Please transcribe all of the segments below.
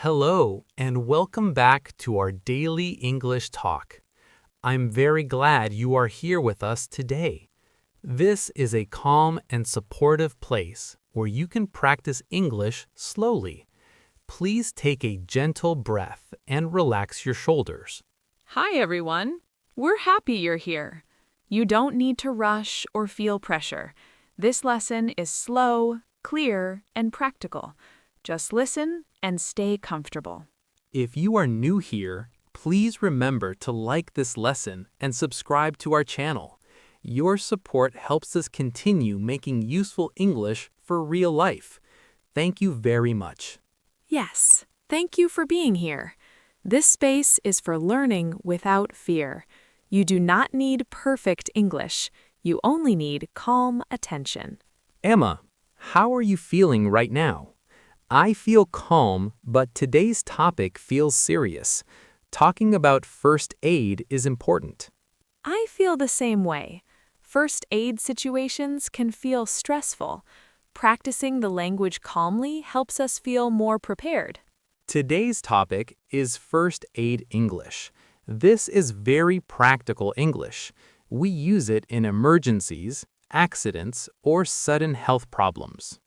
Hello, and welcome back to our daily English talk. I'm very glad you are here with us today. This is a calm and supportive place where you can practice English slowly. Please take a gentle breath and relax your shoulders. Hi, everyone. We're happy you're here. You don't need to rush or feel pressure. This lesson is slow, clear, and practical. Just listen and stay comfortable. If you are new here, please remember to like this lesson and subscribe to our channel. Your support helps us continue making useful English for real life. Thank you very much. Yes, thank you for being here. This space is for learning without fear. You do not need perfect English. You only need calm attention. Emma, how are you feeling right now? I feel calm, but today's topic feels serious. Talking about first aid is important. I feel the same way. First aid situations can feel stressful. Practicing the language calmly helps us feel more prepared. Today's topic is first aid English. This is very practical English. We use it in emergencies, accidents, or sudden health problems.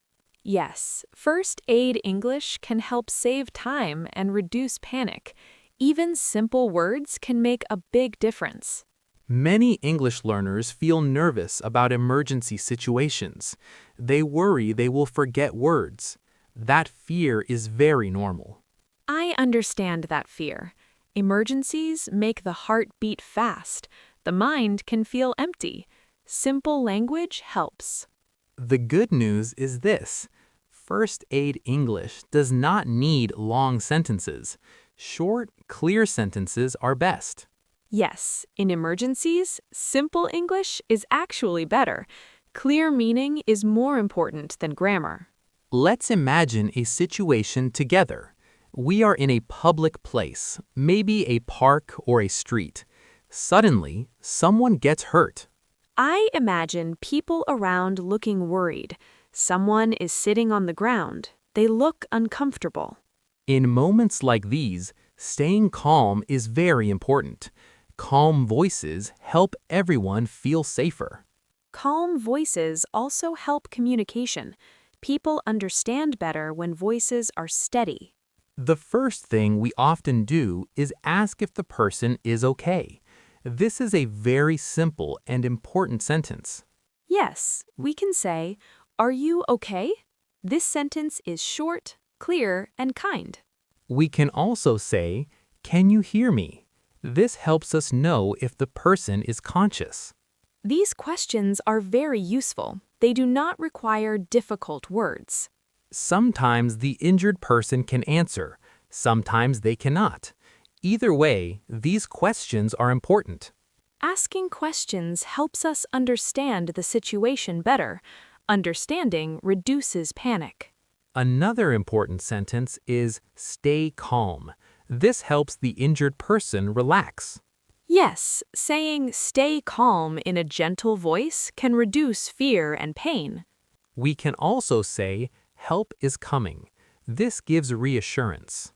Yes, first aid English can help save time and reduce panic. Even simple words can make a big difference. Many English learners feel nervous about emergency situations. They worry they will forget words. That fear is very normal. I understand that fear. Emergencies make the heart beat fast. The mind can feel empty. Simple language helps. The good news is this: first aid English does not need long sentences. Short, clear sentences are best. Yes, in emergencies, simple English is actually better. Clear meaning is more important than grammar. Let's imagine a situation together. We are in a public place, maybe a park or a street. Suddenly, someone gets hurt. I imagine people around looking worried. Someone is sitting on the ground. They look uncomfortable. In moments like these, staying calm is very important. Calm voices help everyone feel safer. Calm voices also help communication. People understand better when voices are steady. The first thing we often do is ask if the person is okay. This is a very simple and important sentence. Yes, we can say, "Are you okay?" This sentence is short, clear, and kind. We can also say, "Can you hear me?" This helps us know if the person is conscious. These questions are very useful. They do not require difficult words. Sometimes the injured person can answer, sometimes they cannot. Either way, these questions are important. Asking questions helps us understand the situation better. Understanding reduces panic. Another important sentence is stay calm. This helps the injured person relax. Yes, saying "stay calm" in a gentle voice can reduce fear and pain. We can also say help is coming. This gives reassurance.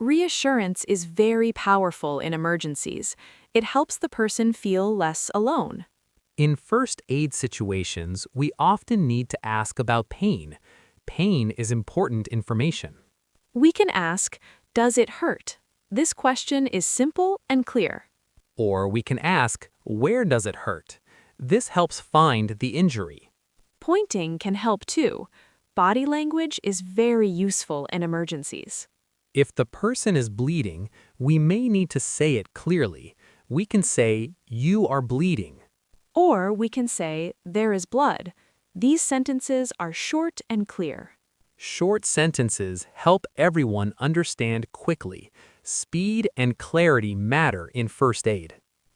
Reassurance is very powerful in emergencies. It helps the person feel less alone. In first aid situations, we often need to ask about pain. Pain is important information. We can ask, "Does it hurt?" This question is simple and clear. Or we can ask, where does it hurt? This helps find the injury. Pointing can help too. Body language is very useful in emergencies. If the person is bleeding, we may need to say it clearly. We can say, you are bleeding. Or we can say, "There is blood." These sentences are short and clear. Short sentences help everyone understand quickly. Speed and clarity matter in first aid.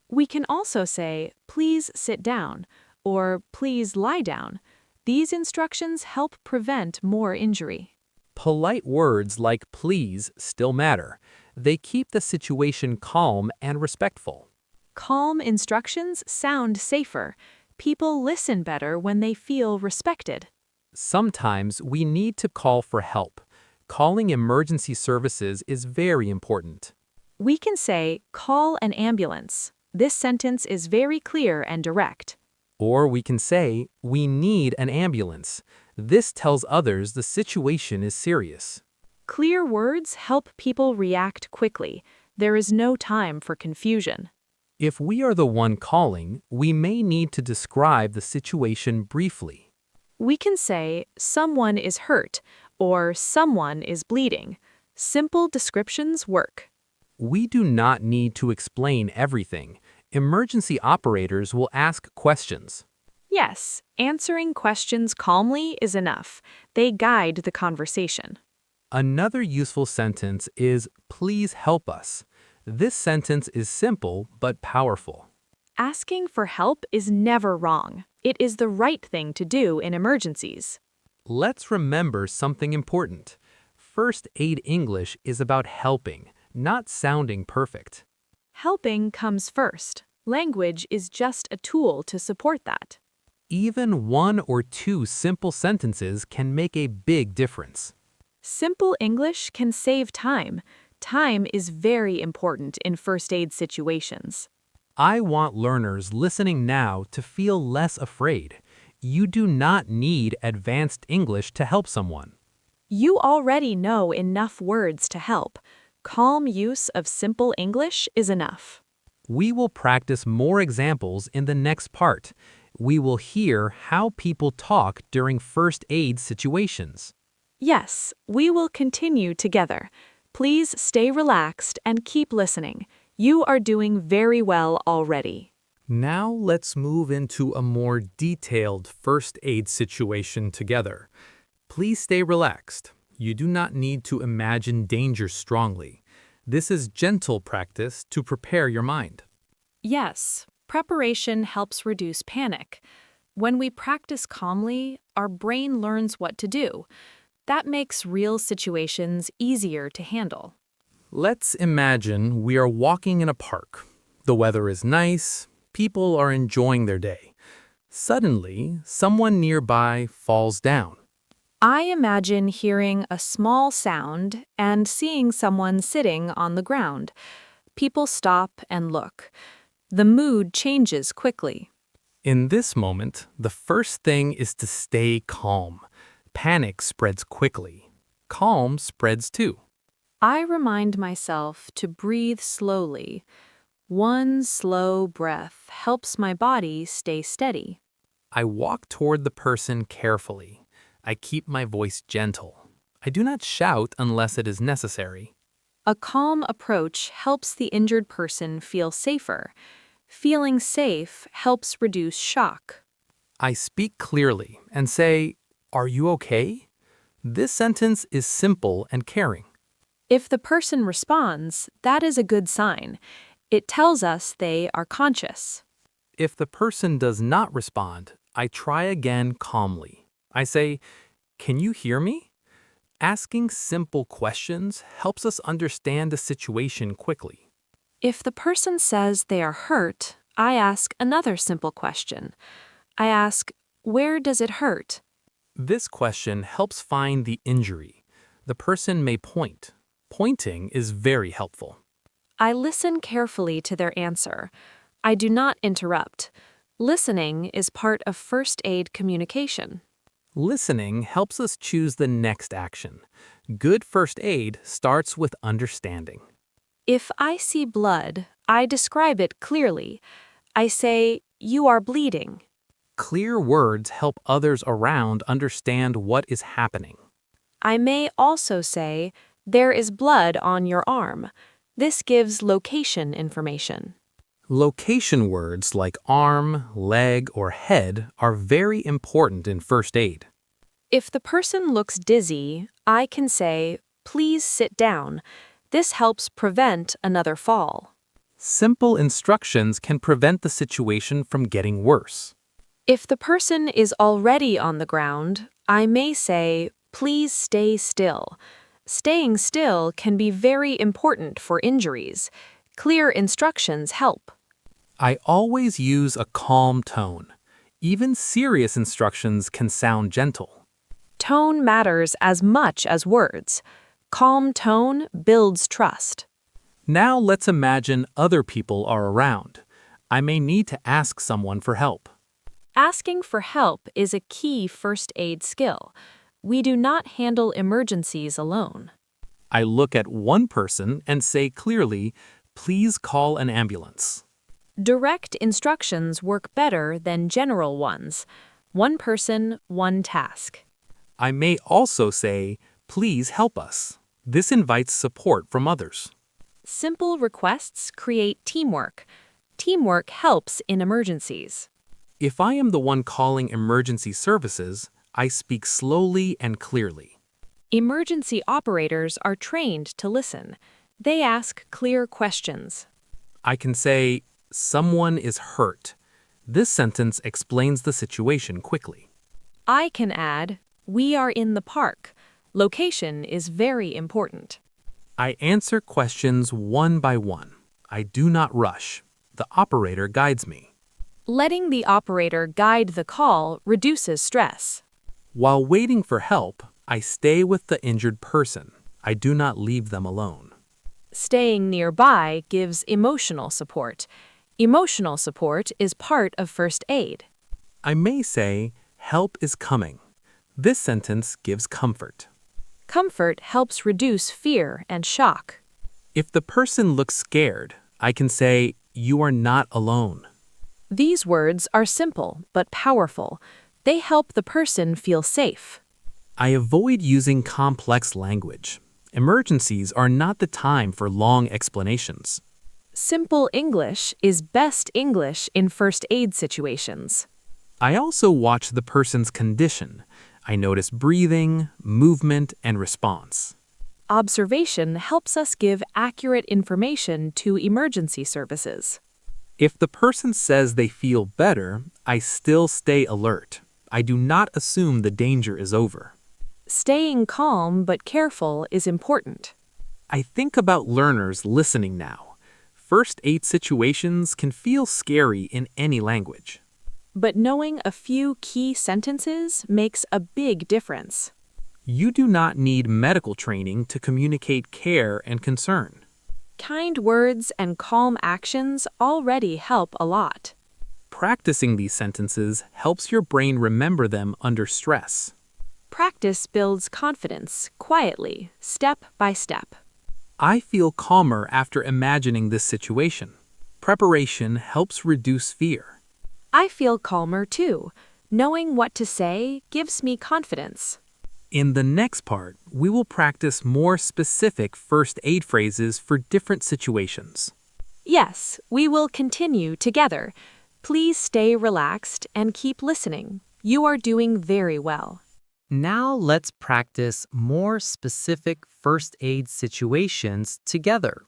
We can also say, "Please sit down," or "Please lie down." These instructions help prevent more injury. Polite words like please still matter. They keep the situation calm and respectful. Calm instructions sound safer. People listen better when they feel respected. Sometimes we need to call for help. calling emergency services is very important. We can say, call an ambulance. This sentence is very clear and direct. Or we can say, we need an ambulance. This tells others the situation is serious. Clear words help people react quickly. There is no time for confusion. If we are the one calling, we may need to describe the situation briefly. We can say, someone is hurt, or someone is bleeding. Simple descriptions work. We do not need to explain everything. Emergency operators will ask questions. Yes, answering questions calmly is enough. They guide the conversation. Another useful sentence is, please help us. This sentence is simple but powerful. Asking for help is never wrong. It is the right thing to do in emergencies. Let's remember something important. First aid English is about helping, not sounding perfect. Helping comes first. Language is just a tool to support that. Even one or two simple sentences can make a big difference. Simple English can save time. Time is very important in first aid situations. I want learners listening now to feel less afraid. You do not need advanced English to help someone. You already know enough words to help. Calm use of simple English is enough. We will practice more examples in the next part. We will hear how people talk during first aid situations. Yes, we will continue together. Please stay relaxed and keep listening. You are doing very well already. Now let's move into a more detailed first aid situation together. Please stay relaxed. You do not need to imagine danger strongly. This is gentle practice to prepare your mind. Yes, preparation helps reduce panic. When we practice calmly, our brain learns what to do. That makes real situations easier to handle. Let's imagine we are walking in a park. The weather is nice, people are enjoying their day. Suddenly, someone nearby falls down. I imagine hearing a small sound and seeing someone sitting on the ground. People stop and look. The mood changes quickly. In this moment, the first thing is to stay calm. Panic spreads quickly. Calm spreads too. I remind myself to breathe slowly. One slow breath helps my body stay steady. I walk toward the person carefully. I keep my voice gentle. I do not shout unless it is necessary. A calm approach helps the injured person feel safer. Feeling safe helps reduce shock. I speak clearly and say, "Are you okay?" This sentence is simple and caring. If the person responds, that is a good sign. It tells us they are conscious. If the person does not respond, I try again calmly. I say, "Can you hear me?" Asking simple questions helps us understand the situation quickly. If the person says they are hurt, I ask another simple question. I ask, where does it hurt? This question helps find the injury. The person may point. Pointing is very helpful. I listen carefully to their answer. I do not interrupt. Listening is part of first aid communication. Listening helps us choose the next action. Good first aid starts with understanding. If I see blood, I describe it clearly. I say, you are bleeding. Clear words help others around understand what is happening. I may also say, there is blood on your arm. This gives location information. Location words like arm, leg, or head are very important in first aid. If the person looks dizzy, I can say, please sit down. This helps prevent another fall. Simple instructions can prevent the situation from getting worse. If the person is already on the ground, I may say, please stay still. Staying still can be very important for injuries. Clear instructions help. I always use a calm tone. Even serious instructions can sound gentle. Tone matters as much as words. Calm tone builds trust. Now let's imagine other people are around. I may need to ask someone for help. Asking for help is a key first aid skill. We do not handle emergencies alone. I look at one person and say clearly, please call an ambulance. Direct instructions work better than general ones. One person, one task. I may also say, please help us. This invites support from others. Simple requests create teamwork. Teamwork helps in emergencies. If I am the one calling emergency services, I speak slowly and clearly. Emergency operators are trained to listen. They ask clear questions. I can say, someone is hurt. This sentence explains the situation quickly. I can add, we are in the park. Location is very important. I answer questions one by one. I do not rush. The operator guides me. Letting the operator guide the call reduces stress. While waiting for help, I stay with the injured person. I do not leave them alone. Staying nearby gives emotional support. Emotional support is part of first aid. I may say, help is coming. This sentence gives comfort. Comfort helps reduce fear and shock. If the person looks scared, I can say, you are not alone. These words are simple but powerful. They help the person feel safe. I avoid using complex language. Emergencies are not the time for long explanations. Simple English is best English in first aid situations. I also watch the person's condition. I notice breathing, movement, and response. Observation helps us give accurate information to emergency services. If the person says they feel better, I still stay alert. I do not assume the danger is over. Staying calm but careful is important. I think about learners listening now. First aid situations can feel scary in any language. But knowing a few key sentences makes a big difference. You do not need medical training to communicate care and concern. Kind words and calm actions already help a lot. Practicing these sentences helps your brain remember them under stress. Practice builds confidence quietly, step by step. I feel calmer after imagining this situation. Preparation helps reduce fear. I feel calmer too. Knowing what to say gives me confidence. In the next part, we will practice more specific first aid phrases for different situations. Yes, we will continue together. Please stay relaxed and keep listening. You are doing very well. Now let's practice more specific first aid situations together.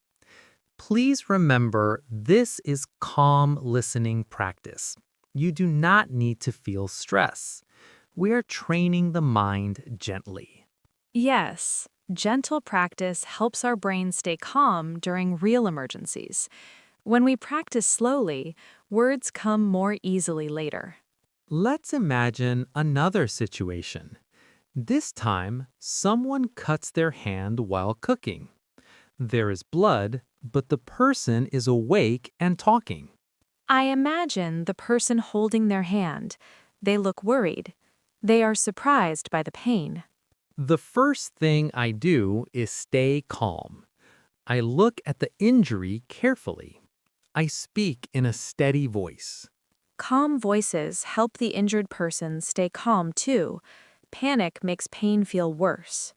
Please remember this is calm listening practice. You do not need to feel stress. We are training the mind gently. Yes, gentle practice helps our brain stay calm during real emergencies. When we practice slowly, words come more easily later. Let's imagine another situation. This time, someone cuts their hand while cooking. There is blood, but the person is awake and talking. I imagine the person holding their hand. They look worried. They are surprised by the pain. The first thing I do is stay calm. I look at the injury carefully. I speak in a steady voice. Calm voices help the injured person stay calm too. Panic makes pain feel worse.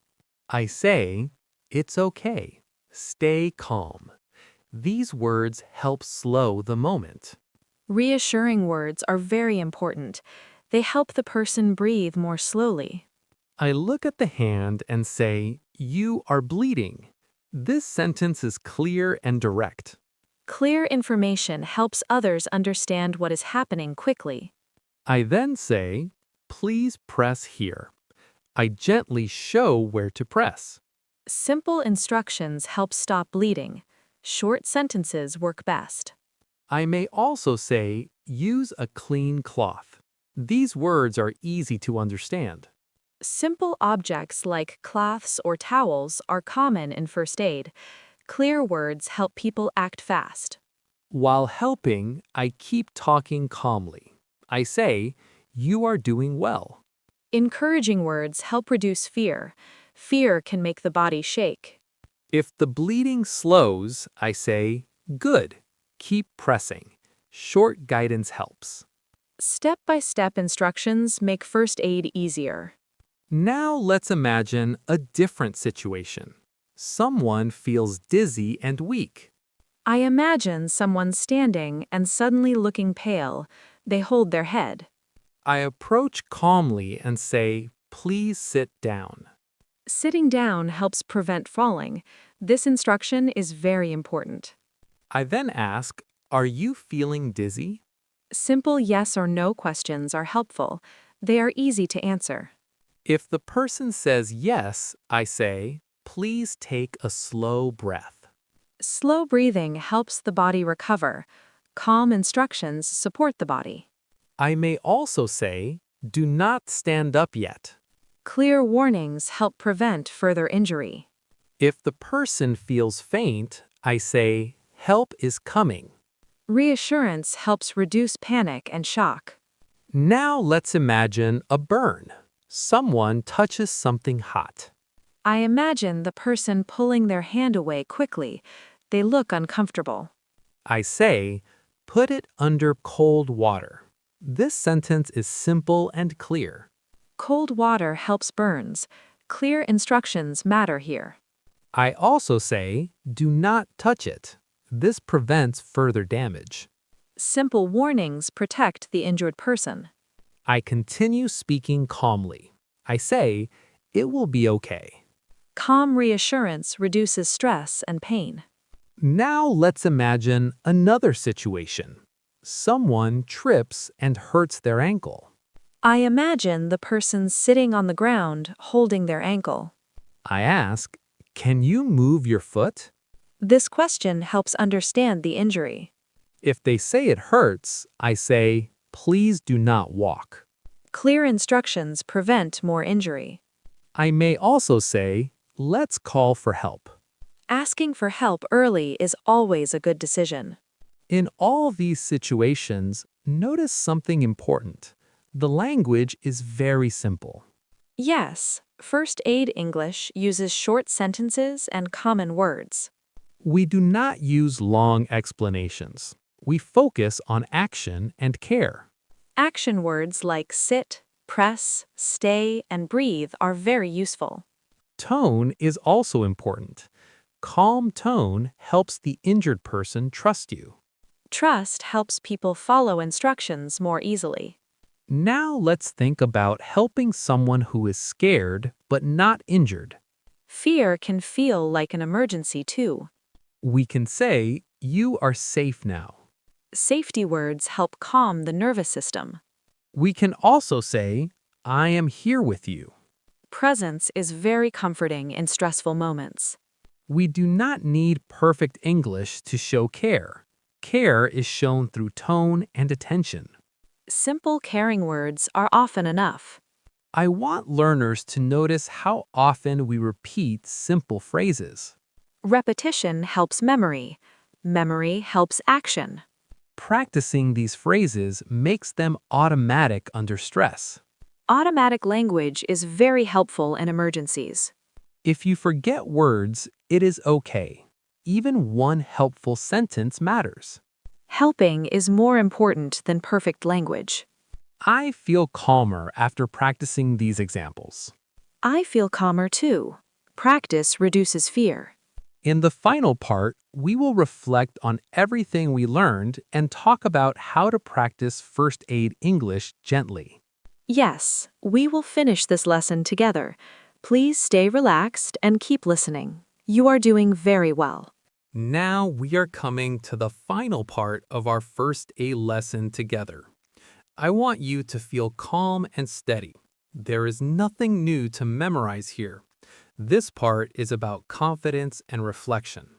I say, it's okay. Stay calm. These words help slow the moment. Reassuring words are very important. They help the person breathe more slowly. I look at the hand and say, you are bleeding. This sentence is clear and direct. Clear information helps others understand what is happening quickly. I then say, please press here. I gently show where to press. Simple instructions help stop bleeding. Short sentences work best. I may also say, use a clean cloth. These words are easy to understand. Simple objects like cloths or towels are common in first aid. Clear words help people act fast. While helping, I keep talking calmly. I say, "You are doing well." Encouraging words help reduce fear. Fear can make the body shake. If the bleeding slows, I say, "Good. Keep pressing." Short guidance helps. Step-by-step instructions make first aid easier. Now let's imagine a different situation. Someone feels dizzy and weak. I imagine someone standing and suddenly looking pale. They hold their head. I approach calmly and say, "Please sit down." Sitting down helps prevent falling. This instruction is very important. I then ask, "Are you feeling dizzy?" Simple yes or no questions are helpful. They are easy to answer. If the person says yes, I say, "Please take a slow breath." Slow breathing helps the body recover. Calm instructions support the body. I may also say, "Do not stand up yet." Clear warnings help prevent further injury. If the person feels faint, I say, "Help is coming." Reassurance helps reduce panic and shock. Now let's imagine a burn. Someone touches something hot. I imagine the person pulling their hand away quickly. They look uncomfortable. I say, "Put it under cold water." This sentence is simple and clear. Cold water helps burns. Clear instructions matter here. I also say, "Do not touch it." This prevents further damage. Simple warnings protect the injured person. I continue speaking calmly. I say, "It will be okay." Calm reassurance reduces stress and pain. Now let's imagine another situation. Someone trips and hurts their ankle. I imagine the person sitting on the ground holding their ankle. I ask, "Can you move your foot?" This question helps understand the injury. If they say it hurts, I say, "Please do not walk." Clear instructions prevent more injury. I may also say, "Let's call for help." Asking for help early is always a good decision. In all these situations, notice something important. The language is very simple. Yes, first aid English uses short sentences and common words. We do not use long explanations. We focus on action and care. Action words like sit, press, stay, and breathe are very useful. Tone is also important. Calm tone helps the injured person trust you. Trust helps people follow instructions more easily. Now let's think about helping someone who is scared but not injured. Fear can feel like an emergency too. We can say, "You are safe now." Safety words help calm the nervous system. We can also say, "I am here with you." Presence is very comforting in stressful moments. We do not need perfect English to show care. Care is shown through tone and attention. Simple, caring words are often enough. I want learners to notice how often we repeat simple phrases. Repetition helps memory. Memory helps action. Practicing these phrases makes them automatic under stress. Automatic language is very helpful in emergencies. If you forget words, it is okay. Even one helpful sentence matters. Helping is more important than perfect language. I feel calmer after practicing these examples. I feel calmer too. Practice reduces fear. In the final part, we will reflect on everything we learned and talk about how to practice first aid English gently. Yes, we will finish this lesson together. Please stay relaxed and keep listening. You are doing very well. Now we are coming to the final part of our first aid lesson together. I want you to feel calm and steady. There is nothing new to memorize here. This part is about confidence and reflection.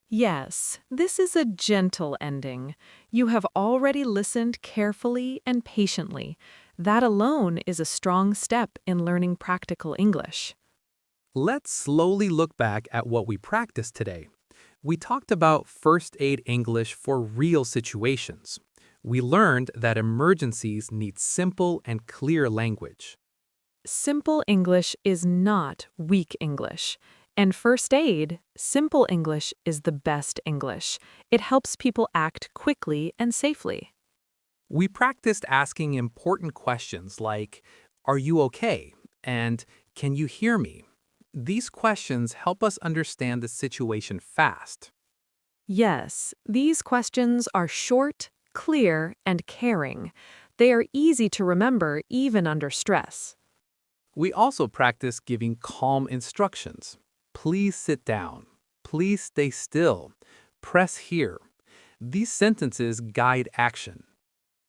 Yes, this is a gentle ending. You have already listened carefully and patiently. That alone is a strong step in learning practical English. Let's slowly look back at what we practiced today. We talked about first aid English for real situations. We learned that emergencies need simple and clear language. Simple English is not weak English. And first aid, simple English is the best English. It helps people act quickly and safely. We practiced asking important questions like, "Are you okay?" and "Can you hear me?" These questions help us understand the situation fast. Yes, these questions are short, clear, and caring. They are easy to remember even under stress. We also practice giving calm instructions. "Please sit down." "Please stay still." "Press here." These sentences guide action.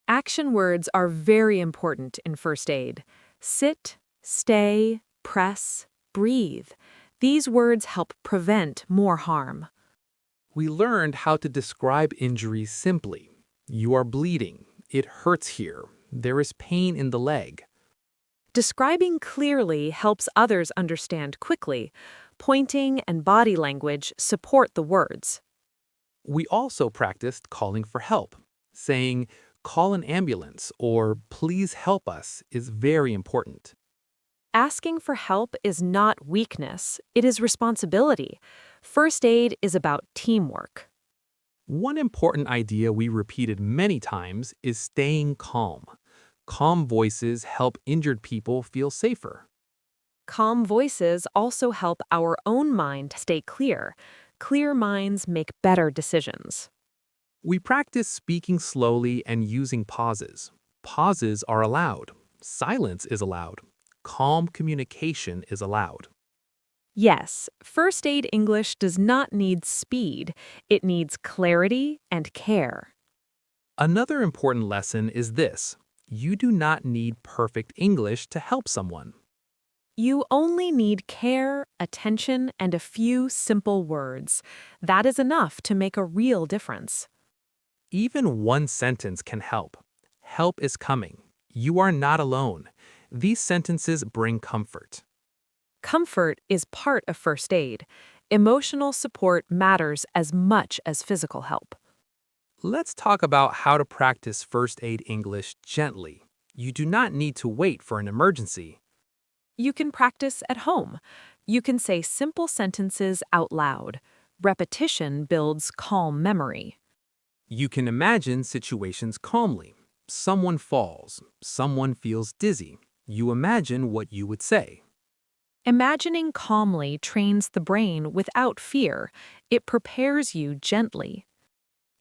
Action words are very important in first aid. Sit, stay, press, breathe. These words help prevent more harm. We learned how to describe injuries simply. "You are bleeding." "It hurts here." "There is pain in the leg." Describing clearly helps others understand quickly. Pointing and body language support the words. We also practiced calling for help. Saying, "Call an ambulance" or "Please help us" is very important. Asking for help is not weakness, it is responsibility. First aid is about teamwork. One important idea we repeated many times is staying calm. Calm voices help injured people feel safer. Calm voices also help our own mind stay clear. Clear minds make better decisions. We practice speaking slowly and using pauses. Pauses are allowed. Silence is allowed. Calm communication is allowed. Yes, first aid English does not need speed, it needs clarity and care. Another important lesson is this: you do not need perfect English to help someone. You only need care, attention, and a few simple words. That is enough to make a real difference. Even one sentence can help. "Help is coming." "You are not alone." These sentences bring comfort. Comfort is part of first aid. Emotional support matters as much as physical help. Let's talk about how to practice first aid English gently. You do not need to wait for an emergency. You can practice at home. You can say simple sentences out loud. Repetition builds calm memory. You can imagine situations calmly. Someone falls. Someone feels dizzy. You imagine what you would say. Imagining calmly trains the brain without fear. It prepares you gently.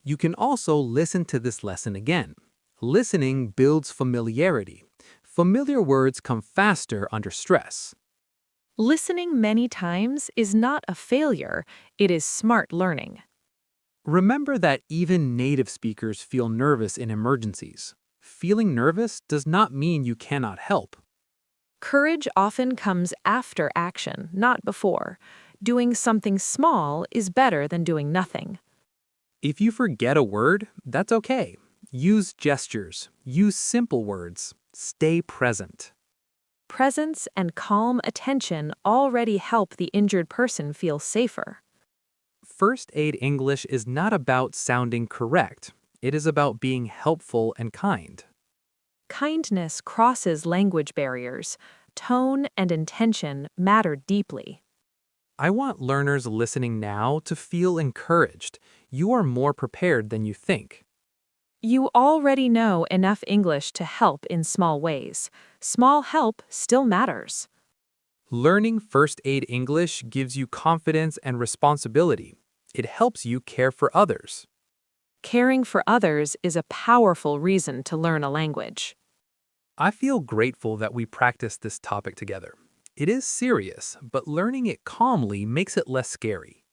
You can also listen to this lesson again. Listening builds familiarity. Familiar words come faster under stress. Listening many times is not a failure, it is smart learning. Remember that even native speakers feel nervous in emergencies. Feeling nervous does not mean you cannot help. Courage often comes after action, not before. Doing something small is better than doing nothing. If you forget a word, that's okay. Use gestures. Use simple words. Stay present. Presence and calm attention already help the injured person feel safer. First aid English is not about sounding correct. It is about being helpful and kind. Kindness crosses language barriers. Tone and intention matter deeply. I want learners listening now to feel encouraged. You are more prepared than you think. You already know enough English to help in small ways. Small help still matters. Learning first aid English gives you confidence and responsibility. It helps you care for others. Caring for others is a powerful reason to learn a language. I feel grateful that we practiced this topic together. It is serious, but learning it calmly makes it less scary.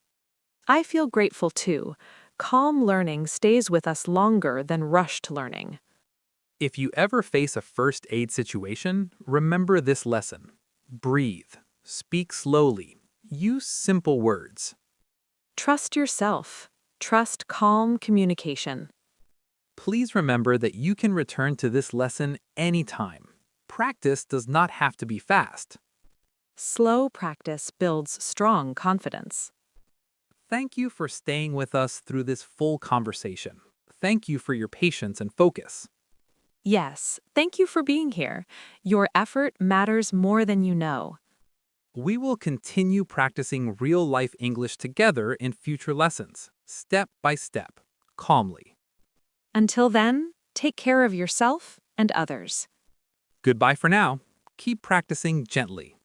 I feel grateful too. Calm learning stays with us longer than rushed learning. If you ever face a first aid situation, remember this lesson. Breathe. Speak slowly. Use simple words. Trust yourself. Trust calm communication. Please remember that you can return to this lesson anytime. Practice does not have to be fast. Slow practice builds strong confidence. Thank you for staying with us through this full conversation. Thank you for your patience and focus. Yes, thank you for being here. Your effort matters more than you know. We will continue practicing real-life English together in future lessons, step by step, calmly. Until then, take care of yourself and others. Goodbye for now. Keep practicing gently.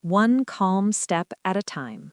One calm step at a time.